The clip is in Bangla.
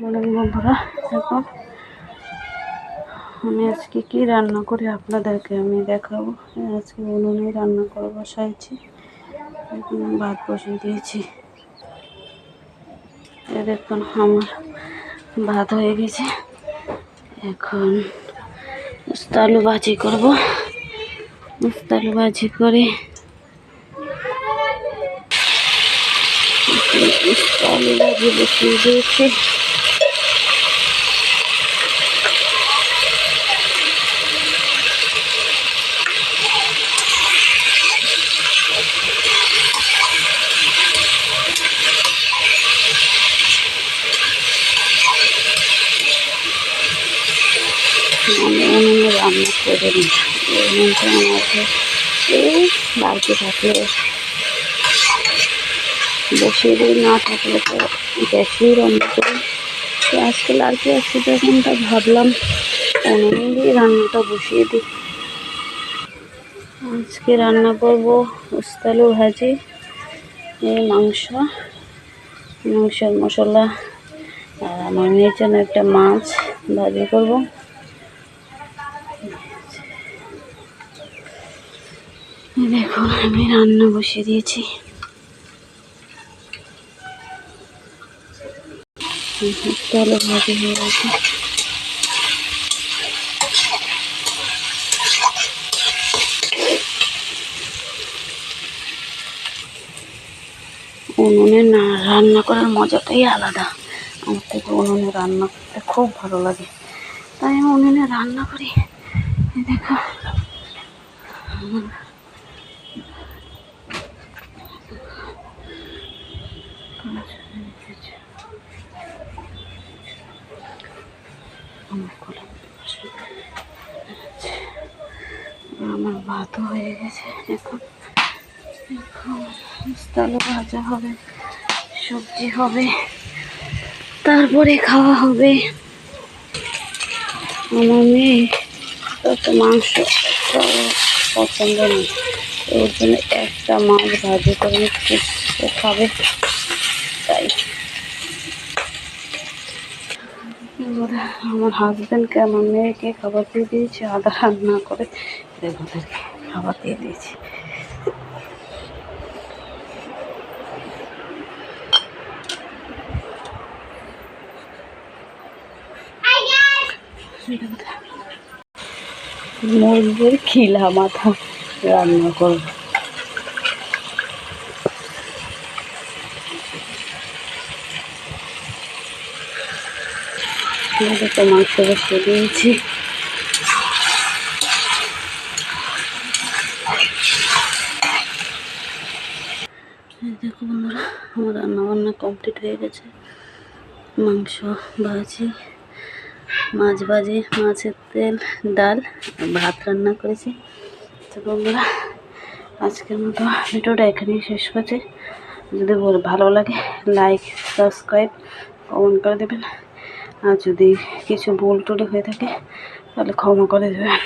বন্ধুরা, এখন আমি আজকে কি রান্না করি আপনাদেরকে আমি দেখাবো। আজকে উনুনে রান্না করে বসাইছি, ভাত বসিয়ে দিয়েছি। দেখুন আমার ভাত হয়ে গেছে। এখন উস্তা আলু ভাজি করবো। উস্তা আলু ভাজি করে উস্তা আলু ভাজি বসিয়ে দিয়েছি। উনুনে রান্না করে নিই। উনুনটা আমাকে বাড়িতে থাকলে বসিয়ে দিই, না থাকলে তো গ্যাসেই রান্না করি। তো আজকে লাড়কি আসছে তখন তা ভাবলাম উনুনে দিয়ে রান্নাটা বসিয়ে দিই। আজকে রান্না করব উস্তা আলু ভাজি, মাংসের মশলা, আর আমার মেয়ের জন্য একটা মাছ ভাজি করব। দেখুন আমি রান্না বসিয়ে দিয়েছি। উস্তা আলু ভাজি হয়ে গেছে। উনুনে না রান্না করার মজাটাই আলাদা। আমার থেকে উনুনে রান্না করতে খুব ভালো লাগে, তাই আমি উনুনে রান্না করি। দেখো আমার ভাতও হয়ে গেছে। এখন আলু ভাজা হবে, সবজি হবে, তারপরে খাওয়া হবে। আমার মেয়ে তো মাংস পছন্দ নেই, ওর জন্য একটা মাছ ভাজি করে নিচ্ছি, ও খাবে তাই। আমার হাজব্যান্ডকে আমার মেয়েকে খাবার দিয়ে দিয়েছি, আদা রান্না করে ওদেরকে খাবার দিয়ে দিয়েছি। মুরগির খিলা মাথা রান্না করব। তো মাংস বসিয়ে দিয়েছি। দেখো বন্ধুরা, আমার রান্না বান্না কমপ্লিট হয়ে গেছে। মাংস ভাজি, মাছ ভাজি, মাছের তেল, ডাল, ভাত রান্না করেছি। তো বন্ধুরা, আজকের মতো ভিডিওটা এখানেই শেষ করছি। যদি ভালো লাগে লাইক, সাবস্ক্রাইব, কমেন্ট করে দেবেন। আর যদি কিছু ভুল টুল হয়ে থাকে তাহলে ক্ষমা করে দেবেন।